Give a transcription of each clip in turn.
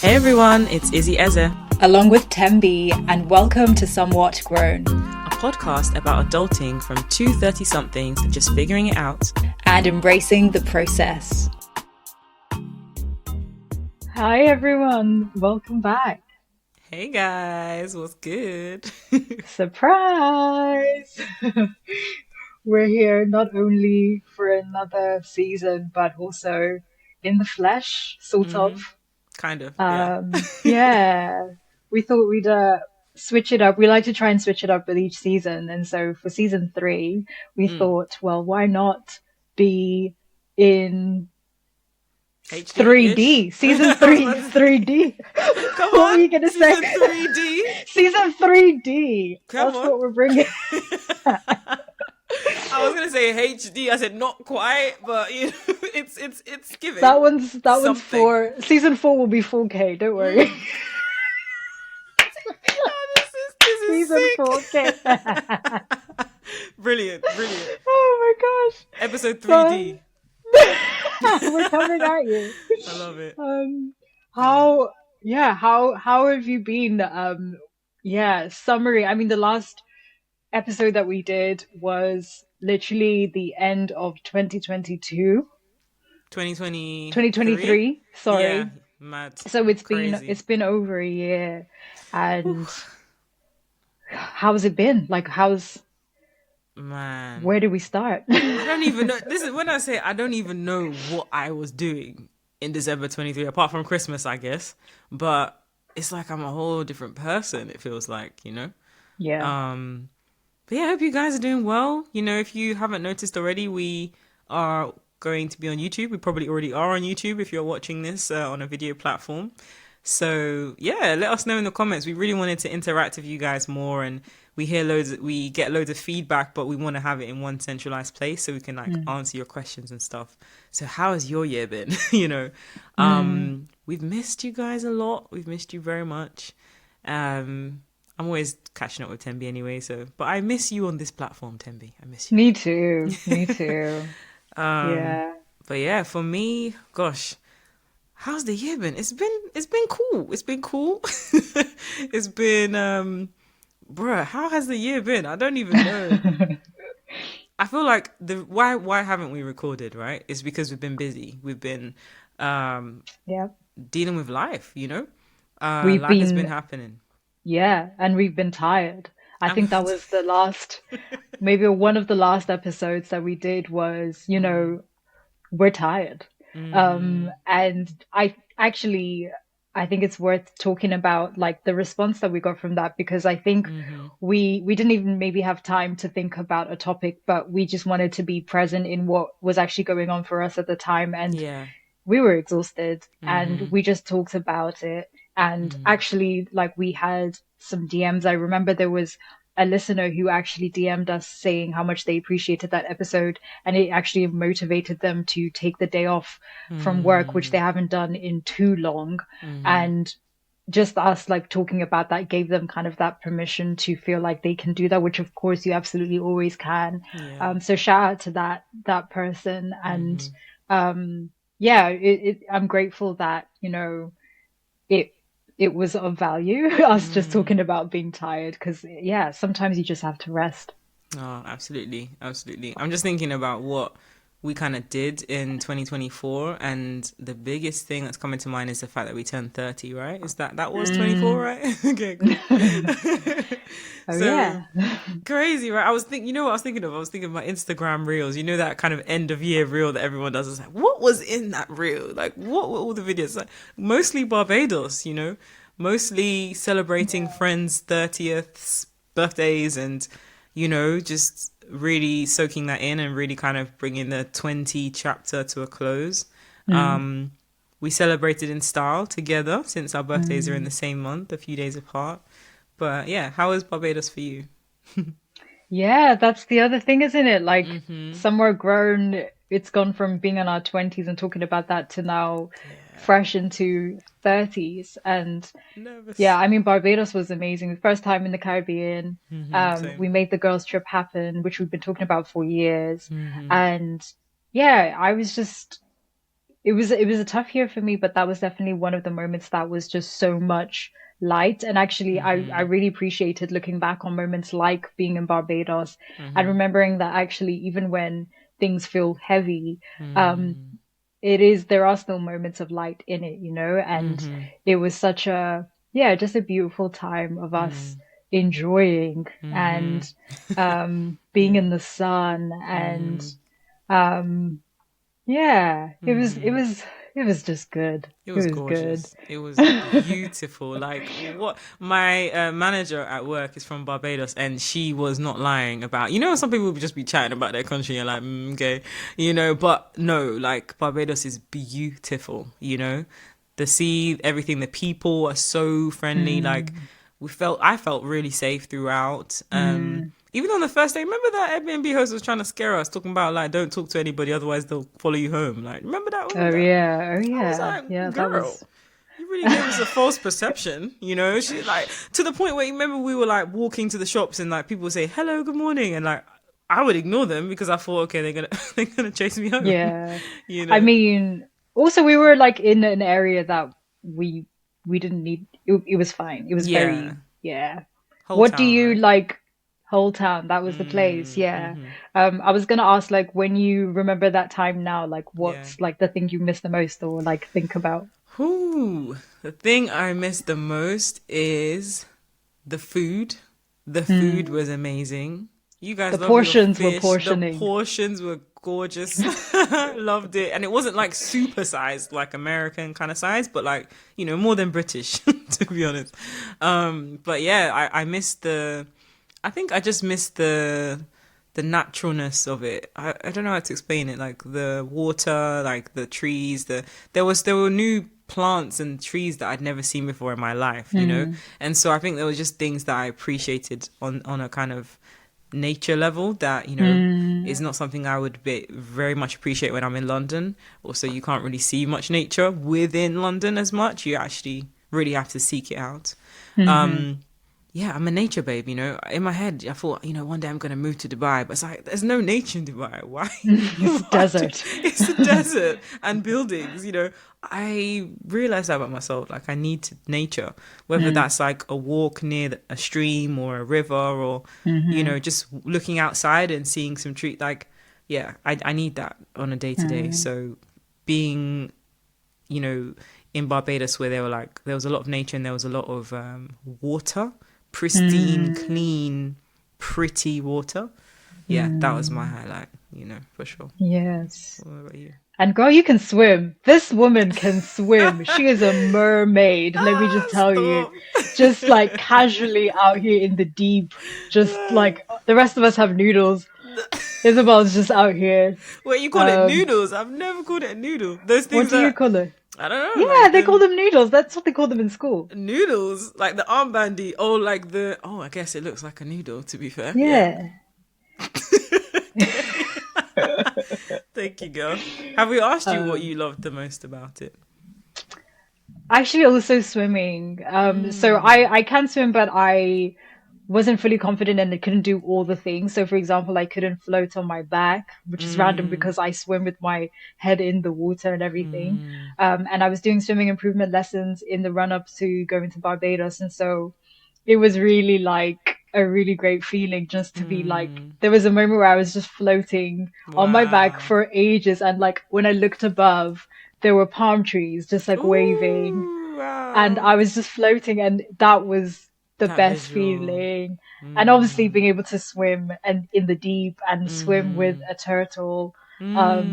Hey everyone, it's Izzy Eze, along with Tembi, and welcome to Somewhat Grown, a podcast about adulting from two 30-somethings just figuring it out and embracing the process. Hi everyone, welcome back. Hey guys, what's good? Surprise! We're here not only for another season, but also in the flesh, sort of. Kind of, yeah. Yeah, we thought we'd switch it up. We like to try and switch it up with each season. And so for season 3, we thought, well, why not be in HD-ish? 3D? Season 3, 3D. Come What on, were you going to say? season 3D. Season 3D. Come That's on. what we're bringing. I was gonna say HD. I said not quite, but you know, it's giving. That one's something. for season 4 will be 4K. Don't worry. Oh, this is Season sick. 4K. Brilliant. Oh my gosh. Episode 3D. We're coming at you. I love it. How have you been? Summary. I mean, the last episode that we did was literally the end of 2022. 2023. Sorry. Yeah, mad. So it's Crazy. been over a year. And how's it been? Like, Man, where do we start? I don't even know. This is when I say I don't even know what I was doing in December 23, apart from Christmas, I guess. But it's like I'm a whole different person. It feels like, you know. Yeah. But yeah, I hope you guys are doing well. You know, if you haven't noticed already, we are going to be on YouTube. We probably already are on YouTube if you're watching this on a video platform. So yeah, let us know in the comments. We really wanted to interact with you guys more, and we get loads of feedback, but we want to have it in one centralized place so we can answer your questions and stuff. So how has your year been? You know, we've missed you guys a lot. We've missed you very much. I'm always catching up with Tembi anyway, but I miss you on this platform, Tembi. I miss you. Me too. Yeah. But yeah, for me, gosh, how's the year been? It's been cool. It's been cool. It's been bruh, how has the year been? I don't even know. I feel like why haven't we recorded, right? It's because we've been busy. We've been dealing with life, you know? Life has been happening. Yeah, and we've been tired. I think that was the last, maybe one of the last episodes that we did was, you know, we're tired. And I think it's worth talking about like the response that we got from that, because I think we didn't even maybe have time to think about a topic, but we just wanted to be present in what was actually going on for us at the time. And we were exhausted and we just talked about it. And actually, like, we had some DMs. I remember there was a listener who actually DM'd us saying how much they appreciated that episode, and it actually motivated them to take the day off from work, which they haven't done in too long. And just us like talking about that gave them kind of that permission to feel like they can do that, which of course you absolutely always can. So shout out to that person. And I'm grateful that, you know, it was of value, us just talking about being tired, because sometimes you just have to rest. Oh, absolutely. I'm just thinking about what we kind of did in 2024, and the biggest thing that's coming to mind is the fact that we turned 30, right? Is that was 24, right? Okay, cool. Crazy, right? I was thinking of? I was thinking of my Instagram reels. You know, that kind of end of year reel that everyone does. It's like, what was in that reel? Like, what were all the videos? Like, mostly Barbados, you know, mostly celebrating friends' 30th birthdays, and you know, just really soaking that in and really kind of bringing the 20 chapter to a close. We celebrated in style together since our birthdays are in the same month, a few days apart. But yeah, how was Barbados for you? Yeah, that's the other thing, isn't it? Like, somewhere grown, it's gone from being in our 20s and talking about that to now fresh into 30s. And Nervous. yeah, I mean, Barbados was amazing. The first time in the Caribbean. We made the girls' trip happen, which we've been talking about for years. And yeah, it was a tough year for me, but that was definitely one of the moments that was just so much light. And actually, I Mm-hmm. really appreciated looking back on moments like being in Barbados and Mm-hmm. remembering that actually, even when things feel heavy, um, Mm-hmm. there are still moments of light in it, you know, and Mm-hmm. it was such a, yeah, just a beautiful time of us enjoying Mm-hmm. and being Yeah. in the sun and Mm-hmm. um yeah, Mm-hmm. it was just good. It It was was good. gorgeous. It was beautiful. Like what my manager at work is from Barbados, and she was not lying about. You know, some people would just be chatting about their country and you're like, okay, you know. But no, like Barbados is beautiful. You know, the sea, everything. The people are so friendly. Like Mm, I felt really safe throughout. mm. Even on the first day, remember that Airbnb host was trying to scare us, talking about like, don't talk to anybody, otherwise they'll follow you home. Like, remember that? What was Oh that? yeah, oh I was yeah, yeah. like, That girl, was. you really gave us a false perception, you know? She like to the point where you remember we were like walking to the shops and like people would say hello, good morning, and like I would ignore them because I thought, okay, they're gonna they're gonna chase me home, Yeah. you I know? mean, also we were like in an area that we we didn't need. It was fine. It was Yeah, very, yeah. whole What do town, you right? like? Whole town. That was the place. Yeah. Mm-hmm. I was gonna ask like when you remember that time now, like Yeah. what's like the thing you miss the most or like think about? Whew. The thing I miss the most is the food. The food Hmm. was amazing. You The guys love your portions were fish. The portioning. portions were gorgeous. Loved it. And it wasn't like super sized, like American kind of size, but like, you know, more than British, to be honest. But yeah, I missed I think I just missed the naturalness of it. I don't know how to explain it. Like the water, like the trees, there were new plants and trees that I'd never seen before in my life, you know? Hmm. And so I think there was just things that I appreciated on a kind of nature level that, you know, Hmm. is not something I would very much appreciate when I'm in London. Also, you can't really see much nature within London as much. You actually really have to seek it out. Hmm. Um, yeah, I'm a nature babe, you know. In my head, I thought, you know, one day I'm going to move to Dubai, but it's like, there's no nature in Dubai. Why? It's a desert. It's a desert and buildings, you know. I realized that about myself. Like, I need nature, whether Mm. that's like a walk near a stream or a river or, you Hmm. know, just looking outside and seeing some tree. Like, yeah, I need that on a day to day. Mm. So being, you know, in Barbados where there was a lot of nature and there was a lot of water, pristine, Mm. clean, pretty water. Yeah, that was my Mm. highlight, you know, for sure. Yes. What about you? And girl, you can swim. This woman can swim. She is a mermaid. Let me just tell you. Stop. Just like casually out here in the deep. Just like the rest of us have noodles. Isabel's just out here. Wait, you call it Um, noodles? I've never called it a noodle. Those what things do you that call it? I don't know, Yeah, like they call them noodles. That's what they call them in school. noodles, like the armbandy. Oh, like the I guess it looks like a noodle. To be fair, yeah. Yeah. Okay. Thank you, girl. Have we asked you what Um, you loved the most about it? Actually, also swimming. So I can swim, but I wasn't fully confident and I couldn't do all the things. So, for example, I couldn't float on my back, which is random Mm, because I swim with my head in the water and everything. mm, And I was doing swimming improvement lessons in the run up to going to Barbados, and so it was really like a really great feeling just to be like. mm. There was a moment where I was just floating on my back Wow. for ages, and like when I looked above there were palm trees just like waving Ooh, and wow. I was just floating and that was the That best visual. feeling. And obviously Mm, being able to swim and in the deep and swim with mm-hmm. a turtle, Oh,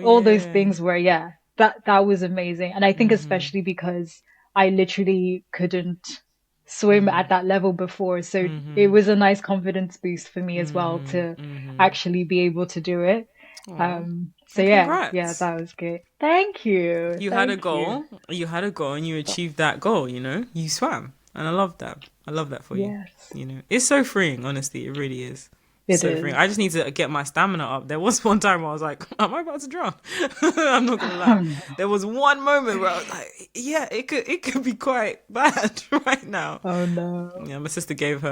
all those yeah. things were, yeah, that was amazing. And I think Mm-hmm. especially because I literally couldn't swim Mm-hmm. at that level before. So it Mm-hmm. was a nice confidence boost for me as well Mm-hmm. to Mm-hmm. actually be able to do it. Aw. So Well, yeah, yeah, congrats. that was great. Thank you. You had a Thank you. goal. You had a goal and you achieved that goal, you know? You swam. And I love that. I love that for you. Yes, You know, it's so freeing, honestly. It really is. it So freeing. is. I just need to get my stamina up. There was one time where I was like, am I about to drown? I'm not gonna lie. There was one moment where I was like, yeah, it could be quite bad right now. Oh no. Yeah, my sister gave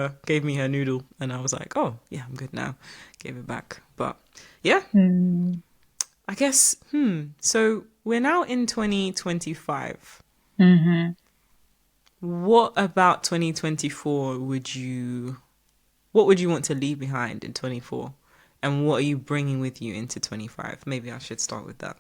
me her noodle and I was like, oh yeah, I'm good now. Gave it back. But yeah, Hmm. I guess, so we're now in 2025. Hmm. What about 2024 what would you want to leave behind in 24? And what are you bringing with you into 25? Maybe I should start with that.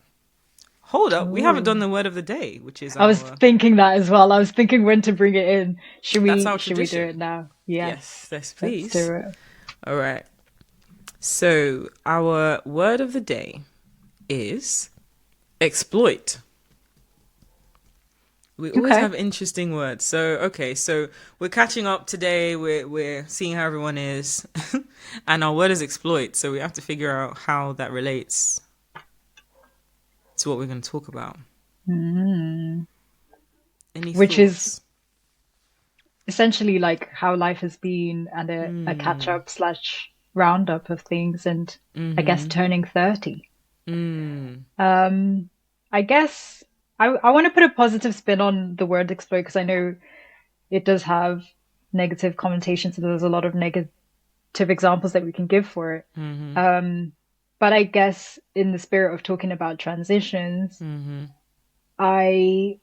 Hold up, we haven't done Oh, the word of the day, which is I was thinking that as well. I was thinking when to bring it in. Should that's we our should we do it tradition. now? Yes, Yes, yes, let's please. do it. All right. So, our word of the day is exploit. We always Okay. have interesting words. So, okay, so we're catching up today. We're seeing how everyone is, and our word is exploit. So we have to figure out how that relates to what we're going to talk about. Mm. Any Which is thoughts? essentially like how life has been and a catch Mm. up slash roundup of things and I guess Mm-hmm. turning 30. Mm. Um, I guess I want to put a positive spin on the word exploit because I know it does have negative connotations and there's a lot of negative examples that we can give for it. Mm-hmm. Um, but I guess in the spirit of talking about transitions, Mm-hmm. I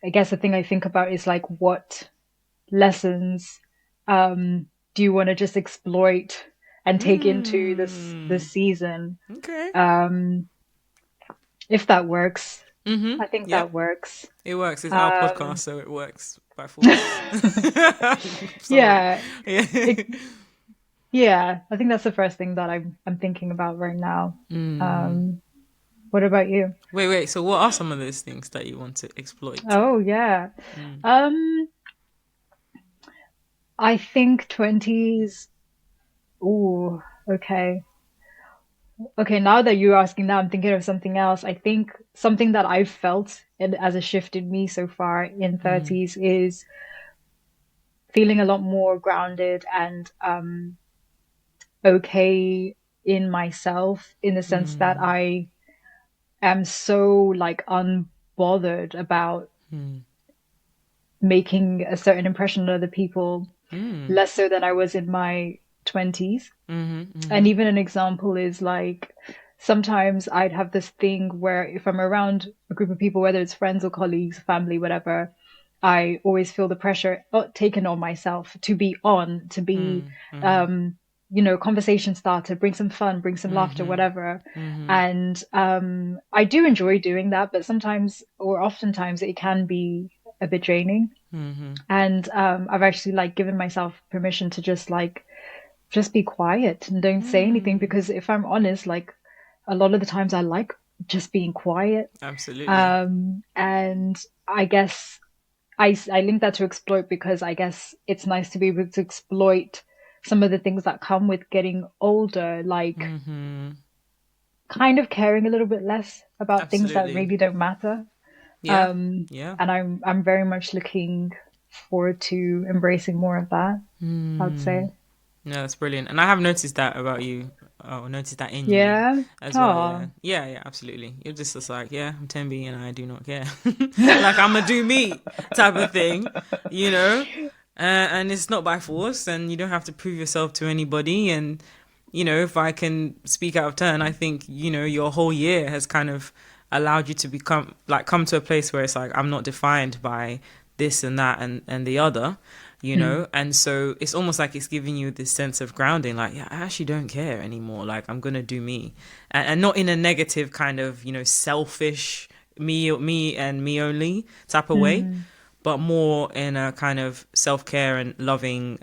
I guess the thing I think about is like what lessons do you want to just exploit and take into this Mm. season? Okay. Um, if that works, Mm-hmm. I think that Yep. works. It works. It's our podcast, Um, so it works by force. Sorry. yeah, Yeah. it, yeah, I think that's the first thing that I'm thinking about right now. Mm. Um, what about you? Wait. So, what are some of those things that you want to exploit? Oh yeah. Mm. Um, I think 20s. Ooh, okay. Okay, now that you're asking that, I'm thinking of something else. I think something that I've felt and as a shift in me so far in Mm. 30s is feeling a lot more grounded and okay in myself in the sense that Mm. I am so like unbothered about Mm. making a certain impression on other people, Mm. less so than I was in my 20s. Mm-hmm. And Mm-hmm. even an example is like sometimes I'd have this thing where if I'm around a group of people, whether it's friends or colleagues, family, whatever, I always feel the pressure taken on myself to be on, to be, Mm-hmm. um, conversation starter, bring some fun, bring some laughter, Mm-hmm. whatever. Mm-hmm. And I do enjoy doing that, but sometimes or oftentimes it can be a bit draining. Mm-hmm. And I've actually like given myself permission to just be quiet and don't say anything Mm. because if I'm honest, like a lot of the times I like just being quiet. Absolutely. And I guess I link that to exploit because I guess it's nice to be able to exploit some of the things that come with getting older, like Mm-hmm. kind of caring a little bit less about things that Absolutely. really don't matter. Yeah. Yeah. And I'm very much looking forward to embracing more of that, I'd Mm. say. No, that's brilliant. And I have noticed that about you. Oh, noticed that in you Yeah. as well. Yeah. Oh. Yeah, absolutely. You're just like, yeah, I'm Tembi and I do not care. Like, I'm a do me type of thing, you know? And it's not by force and you don't have to prove yourself to anybody. And, if I can speak out of turn, I think, your whole year has kind of allowed you to come to a place where it's like, I'm not defined by this and that and the other, Hmm. and so it's almost like it's giving you this sense of grounding, like, yeah, I actually don't care anymore, like I'm gonna do me, and not in a negative kind of selfish me and me only type of way, Hmm. but more in a kind of self-care and loving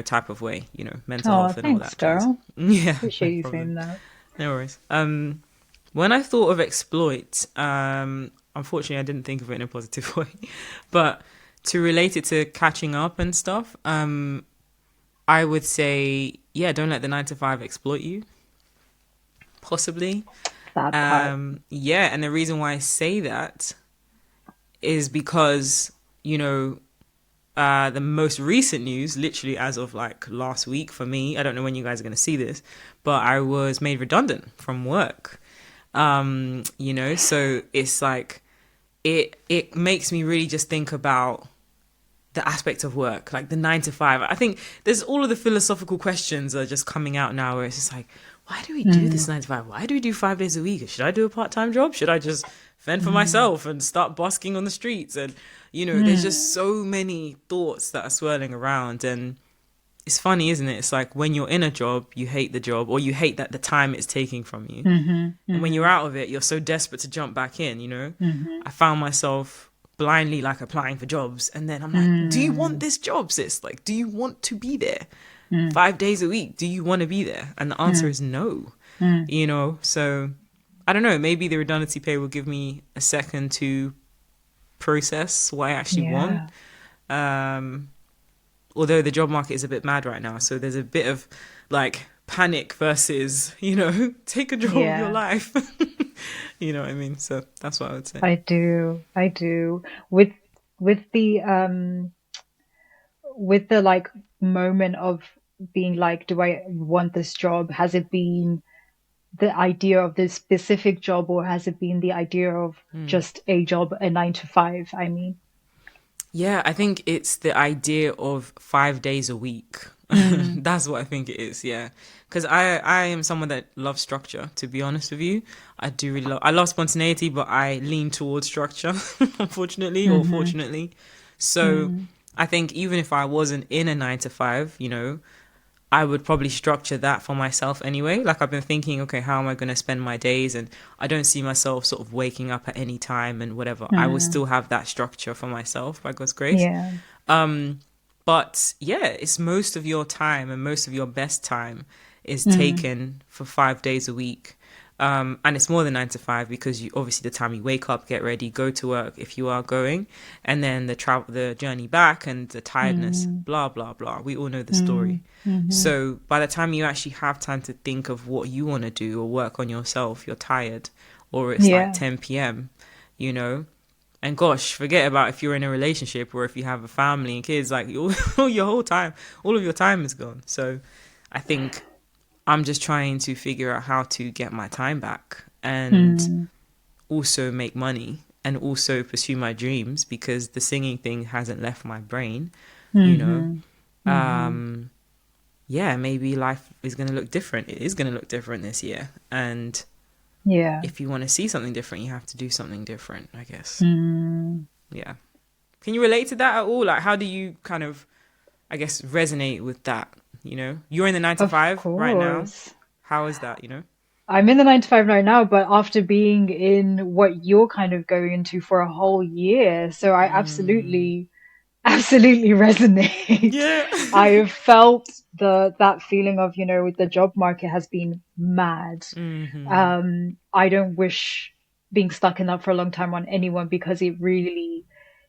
type of way, mental Oh, health and all thanks, that jazz. girl. Yeah, no Appreciate you problem. saying that. No worries. When I thought of exploit, unfortunately, I didn't think of it in a positive way, but to relate it to catching up and stuff, I would say, yeah, don't let the 9 to 5 exploit you, possibly. That part. Yeah, and the reason why I say that is because, you know, the most recent news, literally as of like last week for me, I don't know when you guys are going to see this, but I was made redundant from work. So it's like, it makes me really just think about the aspect of work, like the 9 to 5. I think there's all of the philosophical questions are just coming out now where it's just like, why do we do this Mm, 9 to 5? Why do we do 5 days a week? Should I do a part-time job? Should I just fend for mm, myself and start busking on the streets? And, there's just mm, so many thoughts that are swirling around. And it's funny, isn't it? It's like when you're in a job, you hate the job, or you hate that the time it's taking from you. mhm, And when you're mhm, out of it, you're so desperate to jump back in. mhm, I found myself blindly like applying for jobs. And then I'm like, do you want mm, this job, sis? Like, do you want to be there mm, 5 days a week? Do you want to be there? And the answer mm, is no, mm. So I don't know. Maybe the redundancy pay will give me a second to process what I actually want. Yeah, Um, Although the job market is a bit mad right now. So there's a bit of like panic versus, take control of your yeah. life. You know what I mean? So that's what I would say. I do. I do. With the like moment of being like, do I want this job? Has it been the idea of this specific job, or has it been the idea of just a job, a 9 to 5? I mean. Yeah, I think it's the idea of 5 days a week. Mm, That's what I think it is. Yeah, because I am someone that loves structure. To be honest with you, I love spontaneity, but I lean towards structure, unfortunately or mm-hmm, fortunately. So mm, I think even if I wasn't in a 9 to 5, I would probably structure that for myself anyway. Like I've been thinking, okay, how am I going to spend my days? And I don't see myself sort of waking up at any time and whatever. I would mm, still have that structure for myself by God's grace. yeah. But yeah, it's most of your time and most of your best time is Mm, taken for 5 days a week. And it's more than 9 to 5 because you obviously the time you wake up, get ready, go to work if you are going, and then the journey back and the tiredness, mm, blah blah blah. We all know the mm, story. mm-hmm, So by the time you actually have time to think of what you want to do or work on yourself, you're tired, or it's like yeah. 10 p.m. You know, and gosh, forget about if you're in a relationship or if you have a family and kids. Like your whole time, all of your time is gone. So I think I'm just trying to figure out how to get my time back and Mm, also make money and also pursue my dreams because the singing thing hasn't left my brain, you know. mm-hmm, mm-hmm, Um, yeah, maybe life is going to look different. It is going to look different this year. And yeah. if you want to see something different, you have to do something different, I guess. Mm, Yeah. Can you relate to that at all? Like, how do you kind of, I guess, resonate with that? You're in the nine to of five right now. course. How is that? I'm in the 9 to 5 right now, but after being in what you're kind of going into for a whole year, so I absolutely, absolutely resonate. Yeah. I have felt that feeling of, the job market has been mad. Mm-hmm. I don't wish being stuck in that for a long time on anyone because it really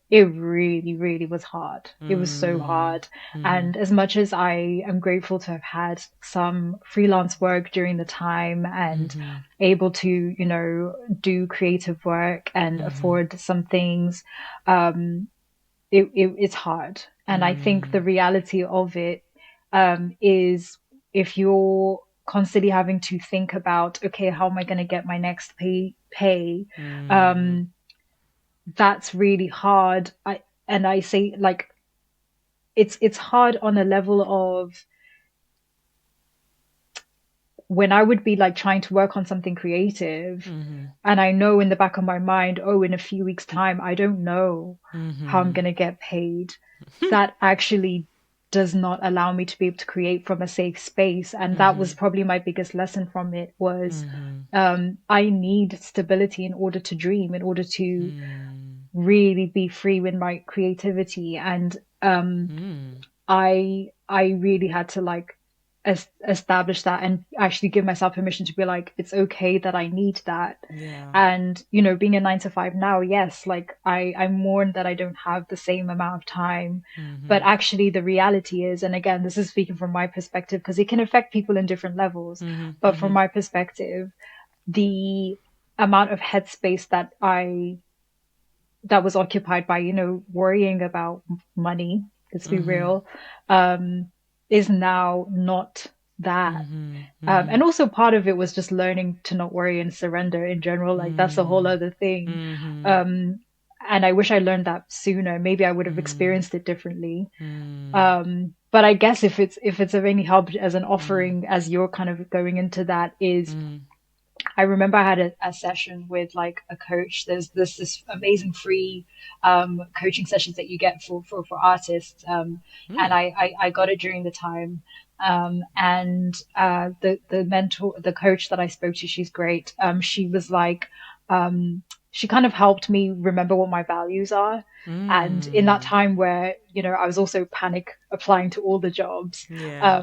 was hard. It was so hard. Mm-hmm. And as much as I am grateful to have had some freelance work during the time and Mm-hmm. able to, do creative work and Mm-hmm. afford some things, it's hard. And I think the reality of it, is if you're constantly having to think about, okay, how am I going to get my next pay? Mm-hmm. Um, that's really hard. I say like it's hard on a level of when I would be like trying to work on something creative Mm-hmm. and I know in the back of my mind, oh, in a few weeks' time, I don't know how I'm Mm-hmm. going to get paid. That actually does not allow me to be able to create from a safe space. And that Mm-hmm. was probably my biggest lesson from it was, Mm-hmm. I need stability in order to dream, in order to Mm-hmm. really be free with my creativity. And I really had to like establish that and actually give myself permission to be like, it's okay that I need that. Yeah. And being a 9 to 5 now, yes, like I mourn that I don't have the same amount of time, but Mm-hmm. actually the reality is, and again, this is speaking from my perspective because it can affect people in different levels, Mm-hmm. but from Mm-hmm. my perspective, the amount of headspace that was occupied by, worrying about money, let's be Mm-hmm. real, um, is now not that. Mm-hmm. Mm-hmm. And also part of it was just learning to not worry and surrender in general. Like that's a whole other thing. Mm-hmm. Um, and I wish I learned that sooner. Maybe I would have Mm-hmm. experienced it differently. but I guess if it's of any help as an offering, as you're kind of going into that, is I remember I had a session with like a coach. There's this amazing free coaching sessions that you get for artists, and I got it during the time. And the mentor, the coach that I spoke to, she's great. She was like, she kind of helped me remember what my values are. And in that time where, you know, I was also panic applying to all the jobs, Yeah.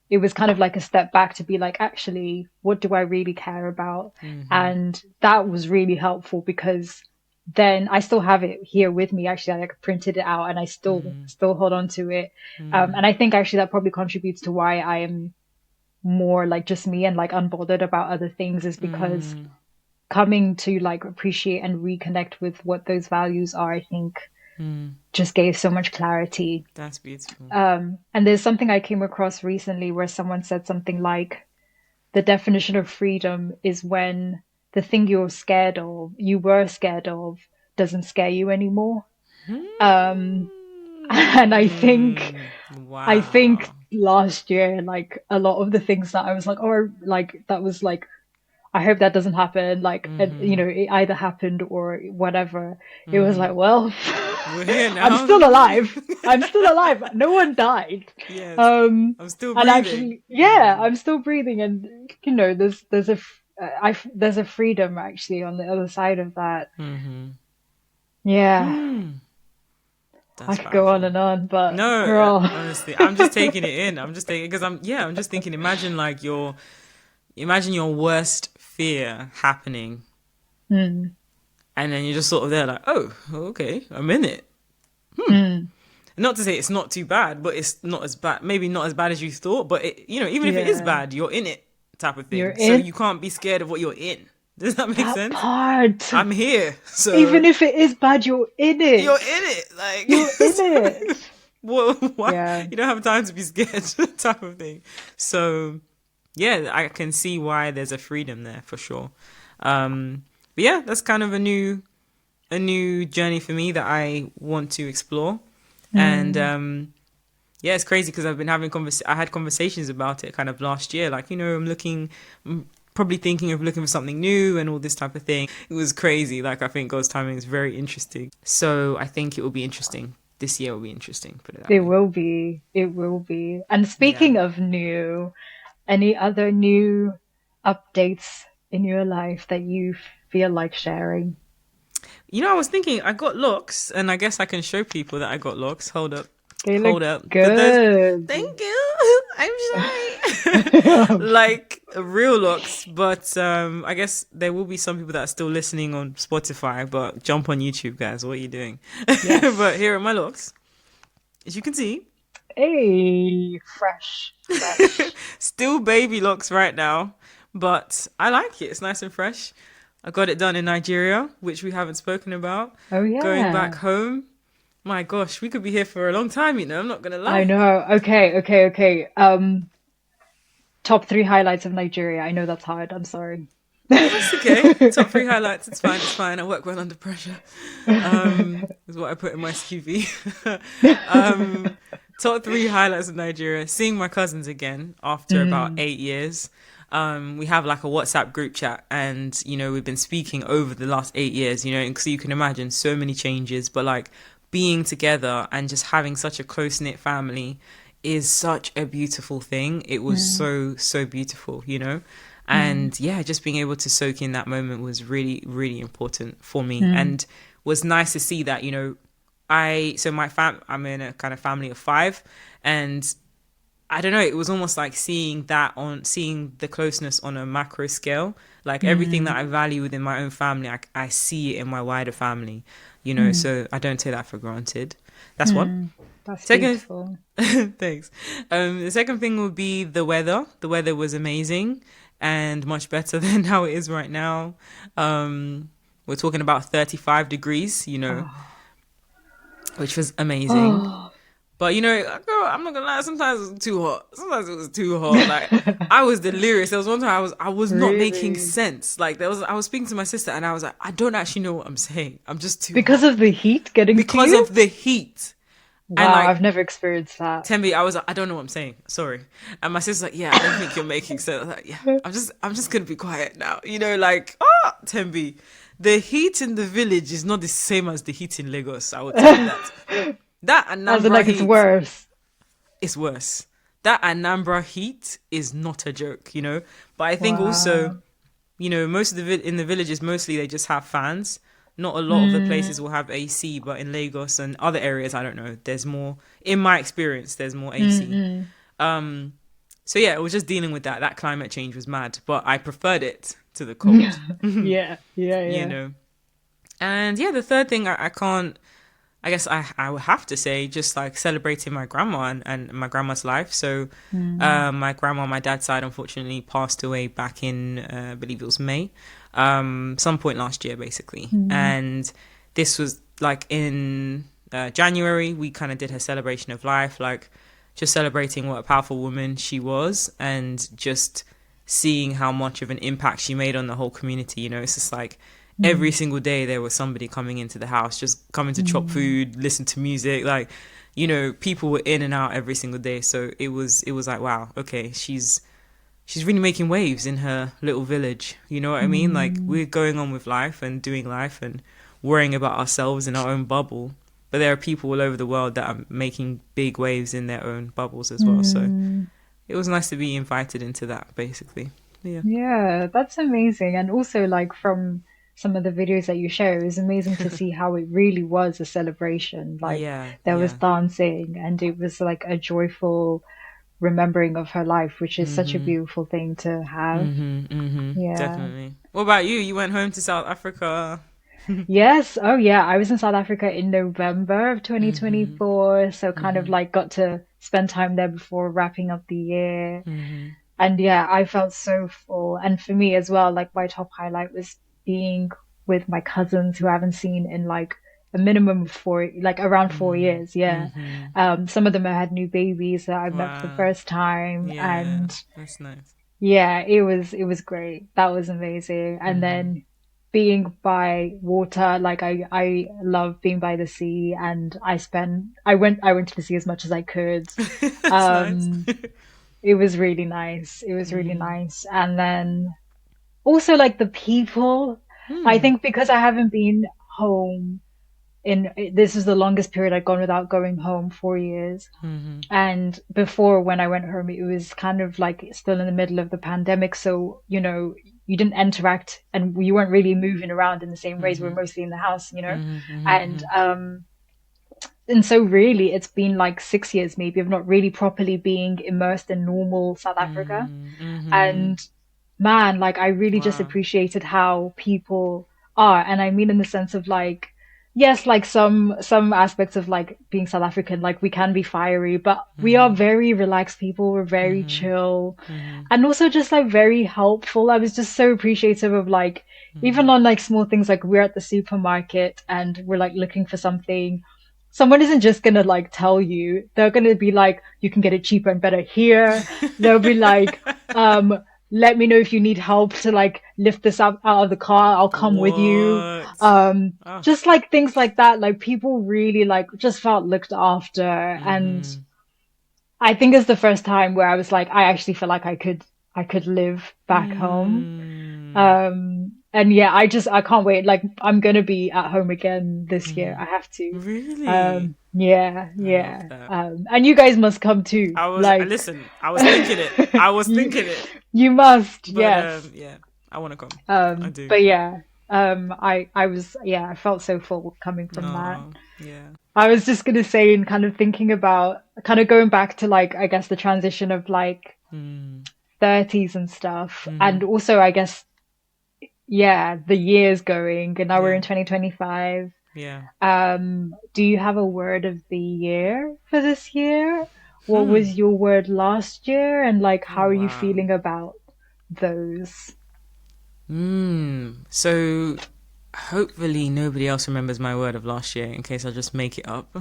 it was kind of like a step back to be like, actually, what do I really care about? And that was really helpful because then I still have it here with me. Actually, I like printed it out and I still hold on to it. And I think actually that probably contributes to why I am more like just me and like unbothered about other things, is because coming to like appreciate and reconnect with what those values are, I think just gave so much clarity. That's beautiful. And there's something I came across recently where someone said something like, the definition of freedom is when the thing you were scared of, doesn't scare you anymore. And I think Wow. last year, like a lot of the things that I was like, oh, like that was like, I hope that doesn't happen. Like, you know, it either happened or whatever. It was like, well, We're here I'm now. still alive. I'm still alive. No one died. Yes. Um, I'm still and breathing. actually, yeah, I'm still breathing. And you know, there's a freedom actually on the other side of that. Yeah, I That's could go on powerful. and on, but No, girl, honestly, I'm just taking it in. I'm just taking because I'm just thinking. Imagine your worst fear happening, and then you're just sort of there, like, oh, okay, I'm in it. Not to say it's not too bad, but it's not as bad. Maybe not as bad as you thought, but even if it is yeah, bad, you're in it, type of you're thing. So in you can't be scared of what you're in. Does that make that sense? part. I'm here, so Even if it is bad, you're in you're it. in it. You're in Like, it. well, why Yeah. you don't have time to be scared, type of thing. So yeah, I can see why there's a freedom there for sure. But yeah, that's kind of a new journey for me that I want to explore. And yeah, it's crazy because I've been having I had conversations about it kind of last year. Like, I'm probably thinking of looking for something new and all this type of thing. It was crazy. Like, I think God's timing is very interesting. So I think it will be interesting. This year will be interesting, put it that It way. will be. It will be. And Yeah. speaking of new, any other new updates in your life that you feel like sharing? I was thinking I got locks, and I guess I can show people that I got locks. Hold up. They look Hold up. But there's, good. thank you. I'm shy. Like real locks, but I guess there will be some people that are still listening on Spotify, but jump on YouTube, guys. What are you doing? But Yes. here are my locks. As you can see, Hey, fresh, fresh. still baby locks right now, but I like it. It's nice and fresh. I got it done in Nigeria, which we haven't spoken about. Oh Going back yeah. home, my gosh, we could be here for a long time, I'm not gonna I lie. know. Okay, okay, okay. Top three highlights of Nigeria. I know that's hard. I'm sorry. That's okay. Top three highlights. It's fine. It's fine. I work well under pressure. Is what I put in my CV. Top three highlights of Nigeria. Seeing my cousins again after about Mm, 8 years. We have like a WhatsApp group chat, and we've been speaking over the last 8 years. And so you can imagine so many changes, but like being together and just having such a close knit family is such a beautiful thing. It was mm, so beautiful. mm, And yeah, just being able to soak in that moment was really, really important for me, mm, and was nice to see that. I'm in a kind of family of five, and I don't know, it was almost like seeing the closeness on a macro scale. Like everything that mm, I value within my own family, I see it in my wider family. mm, So I don't take that for granted. That's one. mm. That's Second, beautiful. thanks. The second thing would be the weather. The weather was amazing and much better than how it is right now. We're talking about 35 degrees, Oh, which was amazing. oh, But girl, I'm not gonna lie. Sometimes it was too hot. Sometimes it was too hot. Like I was delirious. There was one time I was not making really? sense. Like I was speaking to my sister and I was like, I don't actually know what I'm saying. I'm just too Because hot of the heat getting to because you? of the heat. And Wow, like I've never experienced that. Tembi, I was like, I don't know what I'm saying. Sorry. And my sister's like, yeah, I don't think you're making sense. I was like, yeah, I'm just gonna be quiet now. Like, Tembi, the heat in the village is not the same as the heat in Lagos. I will tell you that. That As in, Anambra like, it's heat worse. is worse. That Anambra heat is not a joke. But I think also, Wow. most of in the villages, mostly they just have fans. Not a lot of the places Mm, will have AC, but in Lagos and other areas, I don't know. There's more. In my experience, there's more AC. mm, Um, so yeah, it was just dealing with that. That climate change was mad, but I preferred it to the cold. mm. Yeah, yeah, you yeah. know. And yeah, the third thing I can't. I guess I would have to say just like celebrating my grandma and my grandma's life. So, Mm, my grandma on my dad's side unfortunately passed away back in I believe it was May, some point last year basically. mm, And this was like in January. We kind of did her celebration of life, like just celebrating what a powerful woman she was, and just seeing how much of an impact she made on the whole community. It's just like every mm, single day there was somebody coming into the house, just coming to chop mm. food, listen to music. Like, people were in and out every single day. So it was like, wow, okay, she's really making waves in her little village. You know what I mean? Like, Mm, we're going on with life and doing life and worrying about ourselves in our own bubble. But there are people all over the world that are making big waves in their own bubbles as well. So mm. it was nice to be invited into that, basically. Yeah. Yeah, that's amazing. And also, like, from some of the videos that you share, it was amazing to see how it really was a celebration. Like, Yeah, there was yeah. dancing and it was like a joyful remembering of her life, which is such a Mhm. beautiful thing to have. Mhm. Mhm. Yeah. Definitely. What about you? You went home to South Africa. Yes. Oh, yeah. I was in South Africa in November of Mhm. 2024. So kind of Mhm. like got to spend time there before wrapping up the year. Mhm. And yeah, I felt so full. And for me as well, like my top highlight was being with my cousins who I haven't seen in like a minimum of like around 4 years. Yeah. Mhm. Some of them have had new babies that I met for the Wow. first time. Yeah, And that's nice. yeah, it was great. That was amazing. And Mhm. then being by water, like I love being by the sea and I went to the sea as much as I could. That's nice. Um, it was really nice. It was really Mhm. nice. And then also like the people, I Hmm. think because I haven't been home this is the longest period I've gone without going home, 4 years. Mhm. And before when I went home, it was kind of like still in the middle of the pandemic. So, you didn't interact and you weren't really moving around in the same ways. We were Mhm. mostly in the house. Mhm. Mhm. And, Mhm. so really it's been like 6 years maybe of not really properly being immersed in normal South Africa. Mhm. Mhm. And man, like I really just Wow. appreciated how people are. And I mean in the sense of like, yes, like some aspects of like being South African, like we can be fiery, but we are Mhm. very relaxed people. We're very Mhm. chill Mhm. and also just like very helpful. I was just so appreciative of like even Mhm. on like small things like we're at the supermarket and we're like looking for something. Someone isn't just gonna like tell you. They're gonna be like, you can get it cheaper and better here. They'll be like, let me know if you need help to like lift this up out of the car. I'll come with you. What? Oh. Just like things like that. Like people really like just felt looked after. And Mhm. I think it's the first time where I was like, I actually feel like I could live back home. Mm. And yeah, I can't wait. Like I'm gonna be at home again this year. Mhm. I have to. Really? Yeah, I love yeah. that. And you guys must come too. Like, Listen, I was thinking it. I was you thinking it. you must, But yes. yeah, I want to come. I do. But yeah, I was, yeah, I felt so full coming from that. Oh, yeah. I was just gonna say, and kind of thinking about, kind of going back to like, I guess the transition of like Mm. 30s and stuff, and Mhm. also I guess, yeah, the years going, and now we're Yeah. in 2025. Yeah. Do you have a word of the year for this year? What Hmm. was your word last year? And like, Oh how are you wow. feeling about those? So hopefully nobody else remembers my word of last year in case I just make it up.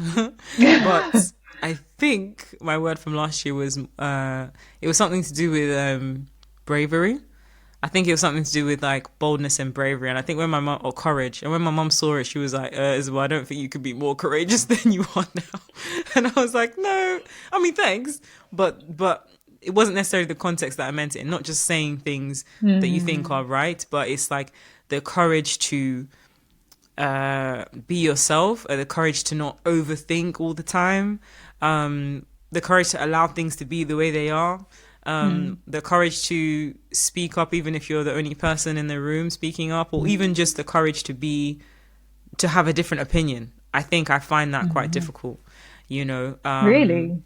But I think my word from last year was it was something to do with bravery. I think it was something to do with like boldness and bravery. And I think when my mom, or courage, and when my mom saw it, she was like, Isabel, I don't think you could be more courageous than you are now. And I was like, no, I mean, thanks. But it wasn't necessarily the context that I meant it in, not just saying things that you think Mm, are right, but it's like the courage to be yourself, the courage to not overthink all the time, the courage to allow things to be the way they are, mm, the courage to speak up even if you're the only person in the room speaking up, or even just the courage to have a different opinion. I think I find that quite mm. difficult, you know. Really?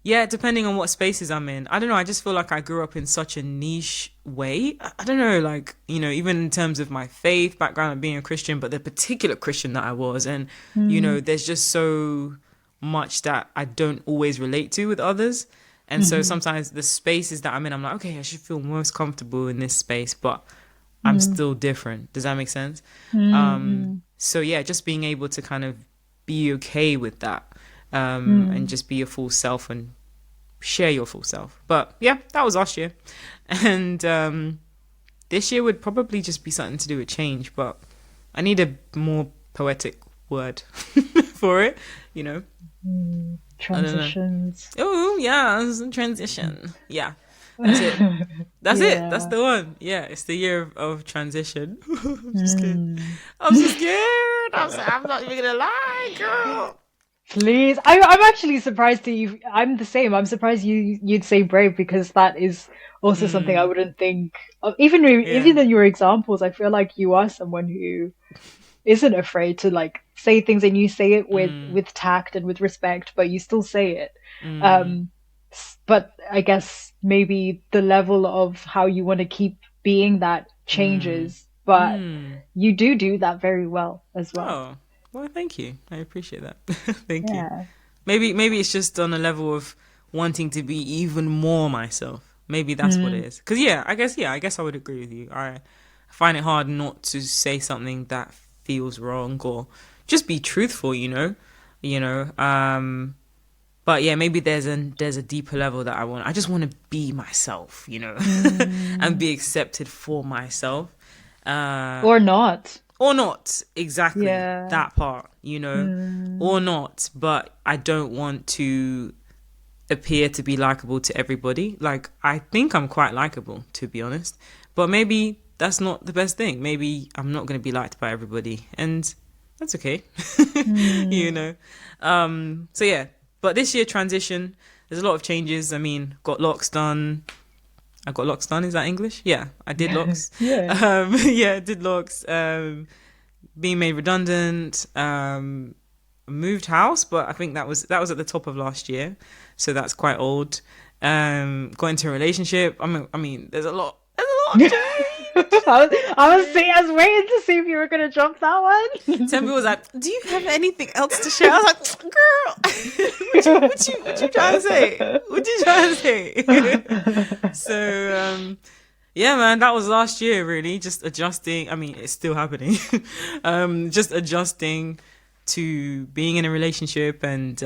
Yeah, depending on what spaces I'm in. I don't know. I just feel like I grew up in such a niche way. I don't know, like, even in terms of my faith background of being a Christian, but the particular Christian that I was. And, Mm, there's just so much that I don't always relate to with others. And so mhm, sometimes the spaces that I'm in, I'm like, okay, I should feel most comfortable in this space, but I'm mm, still different. Does that make sense? mm, mm, So yeah, just being able to kind of be okay with that, and mm. just be your full self and share your full self. But yeah, that was last year. And this year would probably just be something to do with change, but I need a more poetic word for it, you know? I don't know. Transitions. Oh, yeah, it's a transition. Yeah, that's it. That's it. That's Yeah. the one. Yeah, it's the year of transition. I'm just scared. Mm. I'm so scared. I'm not even gonna lie, girl. Please, I'm actually surprised that you. I'm the same. I'm surprised you'd say brave because that is also something I Mm, wouldn't think of. Even yeah. in your examples, I feel like you are someone who isn't afraid to like say things, and you say it Mm, with tact and with respect, but you still say it. mm, Um, but I guess maybe the level of how you want to keep being that mm, changes, but mm. you do that very well as well. Oh, well, thank you. I appreciate that. Thank you. Yeah. Maybe it's just on a level of wanting to be even more myself. Maybe that's what it Mm, is. Cause I guess I would agree with you. I find it hard not to say something that feels wrong or just be truthful. You know. But yeah, maybe there's a deeper level that I want. I just want to be myself. And mm. be accepted for myself. Uh, Or not. or not exactly Yeah. that part, Mm, or not, but I don't want to appear to be likable to everybody. Like, I think I'm quite likable, to be honest, but maybe that's not the best thing. Maybe I'm not going to be liked by everybody, and that's okay. you mm. know so yeah, but this year transition, there's a lot of changes. I mean, got locks done. I got locks done. Is that English? Yeah, I did locks. Yeah. Yeah, did locks. Being made redundant. Moved house, but I think that was at the top of last year, so that's quite old. Got into a relationship. I mean, there's a lot of change. I was waiting to see if you were gonna jump that Tembi one. was like, "Do you have anything else to share?" I was like, "Girl, what you trying to say? What you trying to say?" So yeah, man, that was last year. Really, just adjusting. I mean, it's still happening. Just adjusting to being in a relationship and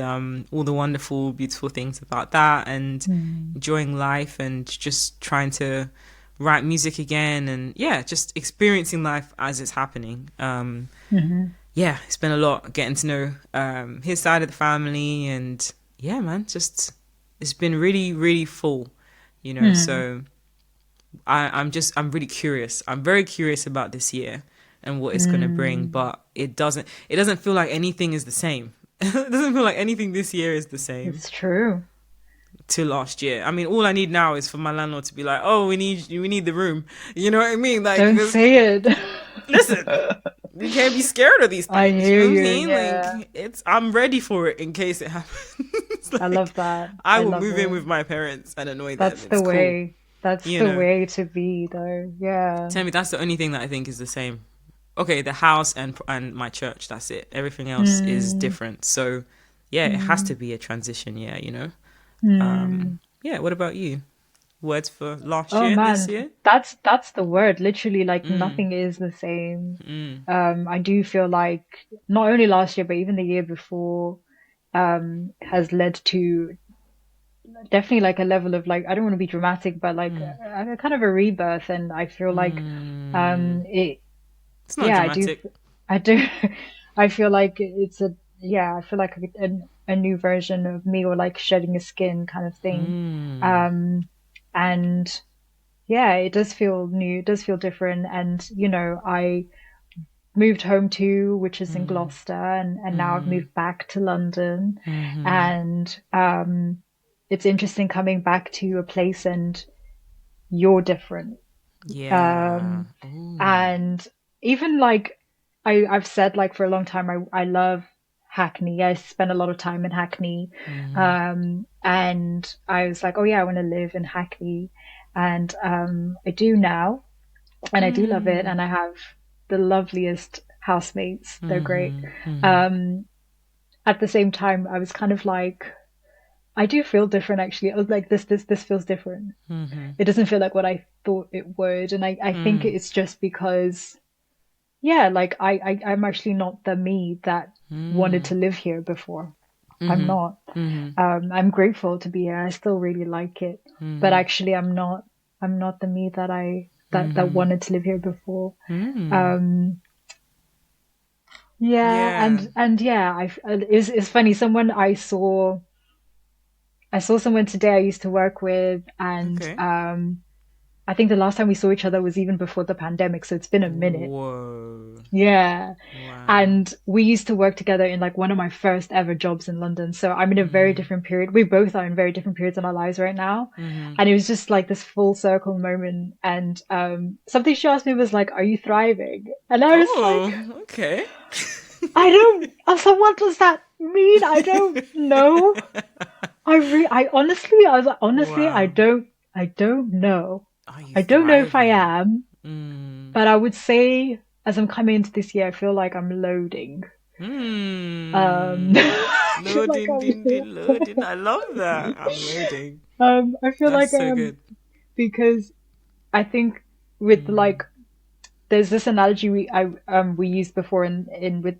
all the wonderful, beautiful things about that, and Mm, enjoying life, and just trying to write music again, and yeah, just experiencing life as it's happening. mhm, Yeah, it's been a lot getting to know his side of the family, and yeah, man, just it's been really, really full. mm, So I'm really curious. I'm very curious about this year and what it's gonna bring, mm. but it doesn't feel like anything is the same. It doesn't feel like anything this year is the same It's true. to last year. I mean, all I need now is for my landlord to be like, "Oh, we need the room." You know what I mean? Like, Don't because say it. listen, you can't be scared of these I things. You hear know what I'm you. saying? Yeah. Like, I'm ready for it in case it happens. I Like, love that. I I will love move in it. with my parents and annoy them. That's the It's cool. way. That's You the know, way to be, though. Yeah. tell me that's the only thing that I think is the same. Okay, the house and my church. That's it. Everything else is Mm, different. So yeah, it has mm, to be a transition year. mm. Yeah. What about you? Words for last Oh year, this man, year? that's the word. Literally, like Mm, nothing is the same. mm, I do feel like not only last year, but even the year before, has led to definitely like a level of like, I don't want to be dramatic, but like Mm. a kind of a rebirth. And I feel like it, It's not yeah, dramatic. I do, I feel like it's a, yeah, I feel like a new version of me, or like shedding a skin kind of thing. Mm. Um, and yeah, it does feel new, it does feel different. And, I moved home too, which is in Mm. Gloucester, and now I've Mm. moved back to London. Mm-hmm. And it's interesting coming back to a place and you're different. Yeah. Um, Ooh. and even like I've said, like for a long time, I love Hackney. I spent a lot of time in Hackney. Mm-hmm. And I was like, oh yeah, I want to live in Hackney. And I do now, and I do love it. Mm. And I have the loveliest housemates. They're great. Mm-hmm. Mm-hmm. Um, at the same time, I was kind of like, I do feel different actually. I was like, this feels different. Mm-hmm. It doesn't feel like what I thought it would. And I think Mm. it's just because, yeah, like I'm actually not the me that wanted Mm. to live here before. I'm Mm-hmm. not. Mm-hmm. I'm grateful to be here. I still really like it. But Mm-hmm. actually I'm not the me that that Mm-hmm. wanted to live here before. Mm. Um, yeah, Yeah. and yeah, it's funny. I saw someone today I used to work with, and Okay. I think the last time we saw each other was even before the pandemic, so it's been a minute. Whoa. Yeah. Wow. And we used to work together in like one of my first ever jobs in London. So I'm in a very Mm-hmm. different period. We both are in very different periods in our lives right now. Mm-hmm. And it was just like this full circle moment. And something she asked me was like, "Are you thriving?" And I was like, Oh, okay. I don't, so what does that mean? I don't know. I honestly, I was like, honestly, Wow. I don't know. Are you I don't know if I thriving? am, Mm. but I would say as I'm coming into this year, I feel like I'm loading. Mm. I feel like Loading, din, din, loading. I love that. I'm loading. I feel That's like I so am, good. because I think with Mm. like, there's this analogy we used before in with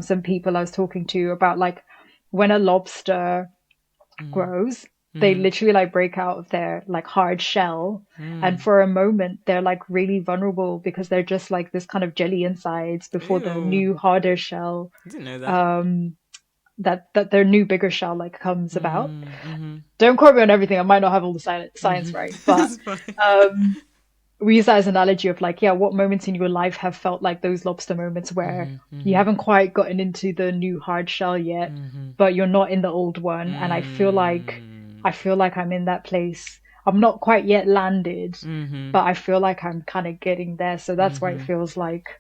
some people I was talking to about like when a lobster Mm. grows, they Mm. literally like break out of their like hard shell. And Mm. for a moment, they're like really vulnerable because they're just like this kind of jelly insides before the Ew. new harder shell, I didn't know that. um, that their new bigger shell like comes about. Mm. Mm-hmm. Don't quote me on everything. I might not have all the science right, Mm-hmm. but It's fine. um, we use that as an analogy of like, yeah, what moments in your life have felt like those lobster moments where Mm-hmm. you Mm-hmm. haven't quite gotten into the new hard shell yet, Mm-hmm. but you're not in the old one. And Mm. I feel like I'm in that place. I'm not quite yet landed, Mm-hmm. but I feel like I'm kind of getting there. So Mm-hmm.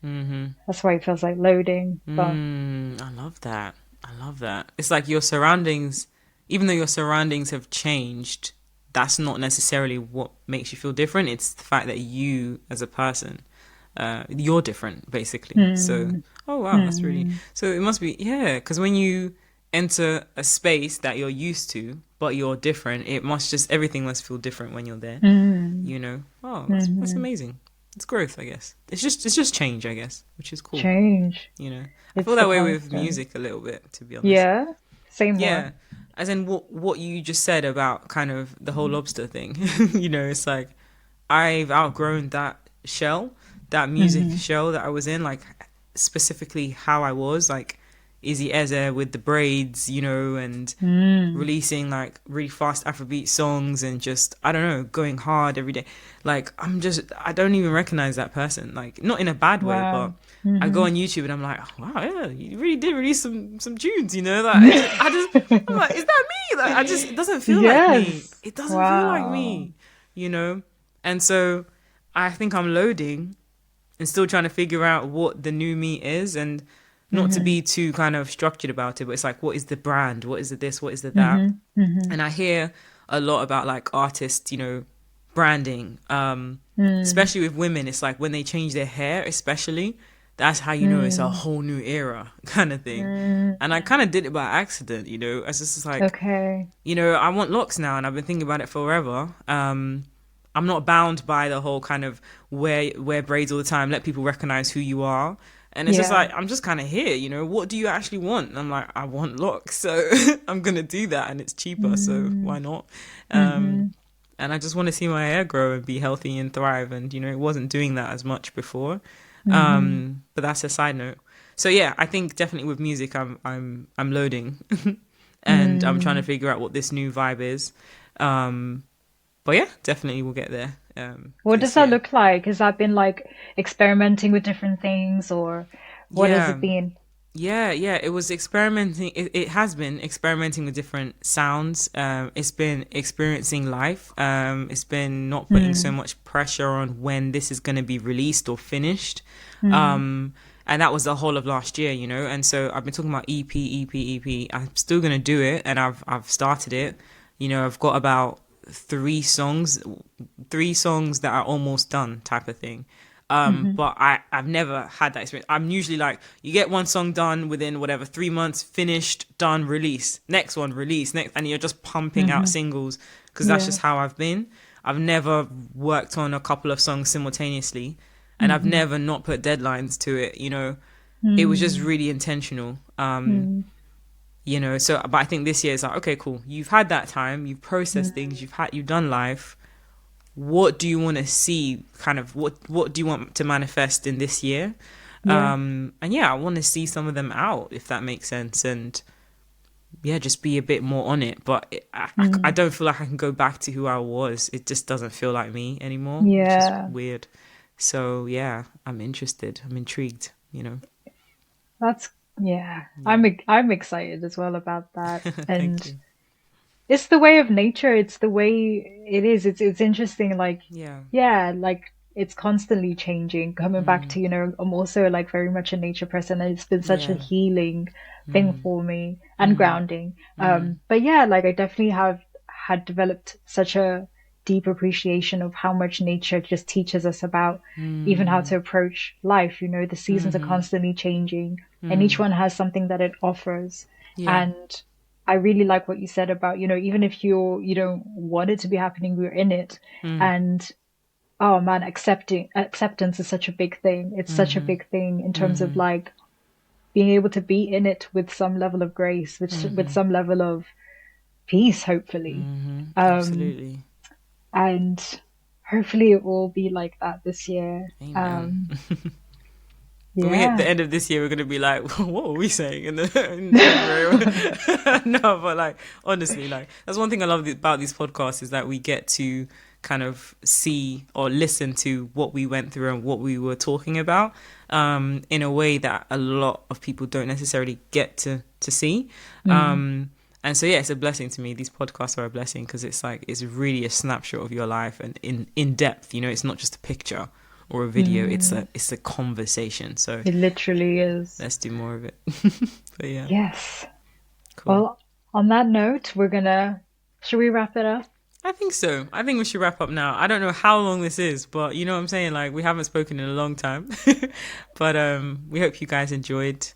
Mm-hmm. that's why it feels like loading. But Mm. I love that. I love that. It's like your surroundings, even though your surroundings have changed, that's not necessarily what makes you feel different. It's the fact that you, as a person, you're different, basically. So, mm, oh wow, that's really. mm, So it must be, yeah, because when you enter a space that you're used to, but you're different, it must just everything must feel different when you're there. mm, You know. Oh, that's mm, amazing. It's growth, I guess. It's just change, I guess, which is cool. change. You know, I feel It's the that way with constant. music a little bit, to be honest. Yeah. Say more. Yeah, as in what you just said about kind of the whole lobster thing. You know, it's like I've outgrown that shell, that music Mm-hmm. shell that I was in, like specifically how I was, like Izzy Eze with the braids, you know, and Mm. releasing like really fast Afrobeat songs and just I don't know, going hard every day. Like I don't even recognize that person. Like not in a bad way, but Wow. I go Mm-hmm. on YouTube and I'm like, oh, wow, yeah, you really did release some tunes, you know. Like I'm like, is that me? Like it doesn't feel like me. Yes. It doesn't feel like Wow. me, you know. And so I think I'm loading and still trying to figure out what the new me is and not to Mm-hmm. be too kind of structured about it, but it's like, what is the brand? What is the this? What is the that? Mm-hmm. Mm-hmm. And I hear a lot about like artists, you know, branding, Mm. especially with women. It's like when they change their hair, especially, that's how you know it's a Mm. whole new era kind of thing. Mm. And I kind of did it by accident, you know. It's just like, Okay. you know, I want locks now, and I've been thinking about it forever. I'm not bound by the whole kind of wear braids all the time. Let people recognize who you are. And it's just Yeah. like, I'm just kind of here, you know, what do you actually want? And I'm like, I want locks. So I'm going to do that, and it's cheaper. So why not? Mm-hmm. And I just want to see my hair grow and be healthy and thrive. And, you know, it wasn't doing that as much before. Mm-hmm. But that's a side note. So yeah, I think definitely with music, I'm loading and I'm trying to Mm. figure out what this new vibe is. But yeah, definitely we'll get there What does this that year. look like? Has that been like experimenting with different things, or what has Yeah, it been? yeah. It was experimenting. It has been experimenting with different sounds. It's been experiencing life. It's been not putting so Mm. much pressure on when this is going to be released or finished. Mm. Um, and that was the whole of last year, you know. And so I've been talking about EP. I'm still going to do it, and I've started it. You know, I've got about three songs that are almost done, type of thing. Mm-hmm. But I've never had that experience. I'm usually like, you get one song done within whatever, 3 months, finished, done, release, next one, release, next, and you're just pumping out Mm-hmm. singles because that's Yeah. just how I've been. I've never worked on a couple of songs simultaneously, and I've Mm-hmm. never not put deadlines to it. You know, it was just Mm. really intentional. Mm. You know, so but I think this year is like, okay, cool. You've had that time, you've processed Mm. things, you've done life. What do you want to see? Kind of what do you want to manifest in this year? Yeah. And yeah, I want to see some of them out, if that makes sense, and yeah, just be a bit more on it. But I Mm. don't feel like I can go back to who I was. It just doesn't feel like me anymore, which is Yeah. weird. So yeah, I'm interested. I'm intrigued. You know. That's yeah. Yeah. I'm excited as well about that. Thank And you. it's the way of nature. It's the way it is. It's interesting. Like, Yeah. yeah, like it's constantly changing. Coming back Mm, to, I'm also like very much a nature person, and it's been such a yeah. healing thing Mm, for me and mm, grounding. mm, But yeah, like I definitely have had developed such a deep appreciation of how much nature just teaches us about even how to mm, approach life. The seasons are mm-hmm, constantly changing, and each mm. one has something that it offers. Yeah. And I really like what you said about, even if you don't want it to be happening, we're in it. Mm, And oh man, acceptance is such a big thing. It's such a mm-hmm, big thing in terms of mm-hmm, like being able to be in it with some level of grace, with mm-hmm, some level of peace, hopefully. mm-hmm. Um, Absolutely. and hopefully it will be like that this year. Amen. When we hit the Yeah. end of this year, we're gonna be like, what were we saying in February? No, but like honestly, like that's one thing I love about these podcasts is that we get to kind of see or listen to what we went through and what we were talking about in a way that a lot of people don't necessarily get to see. Mm, And so yeah, it's a blessing to me. These podcasts are a blessing because it's like it's really a snapshot of your life and in depth. You know, it's not just a picture or a video. mm. It's a conversation. So It literally is. let's do more of it. But yeah, Yes. cool. Well, on that note, should we wrap it up? I think so. I think we should wrap up now. I don't know how long this is, but you know what I'm saying? Like we haven't spoken in a long time. But we hope you guys enjoyed.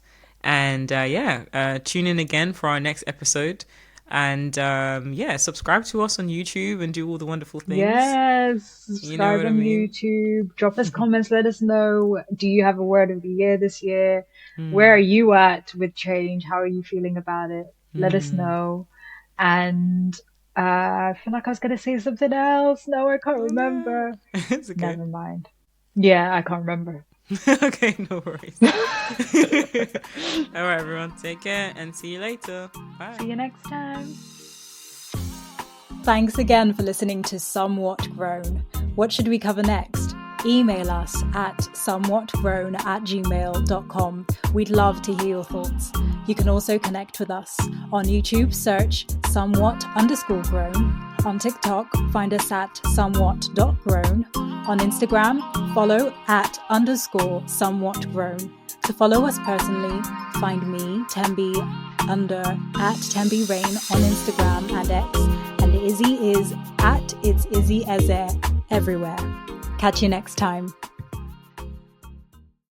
And tune in again for our next episode. And yeah, subscribe to us on YouTube and do all the wonderful things. Yes, You know subscribe what I on mean? YouTube. Drop us comments. Let us know. Do you have a word of the year this year? Where are Mm, you at with change? How are you feeling about it? Let us mm. know. And I feel like I was going to say something else. No, I can't Oh no. remember. It's okay. Never mind. Yeah, I can't remember. Okay, no worries. All right, everyone. Take care and see you later. Bye. See you next time. Thanks again for listening to Somewhat Grown. What should we cover next? Email us at somewhatgrown@gmail.com. We'd love to hear your thoughts. You can also connect with us. On YouTube, search somewhat_grown. On TikTok, find us at somewhat.grown. On Instagram, follow at _somewhatgrown. To follow us personally, find me, Tembi, at Tembi Rain on Instagram and X, and Izzy is at It's Izzy Eze everywhere. Catch you next time.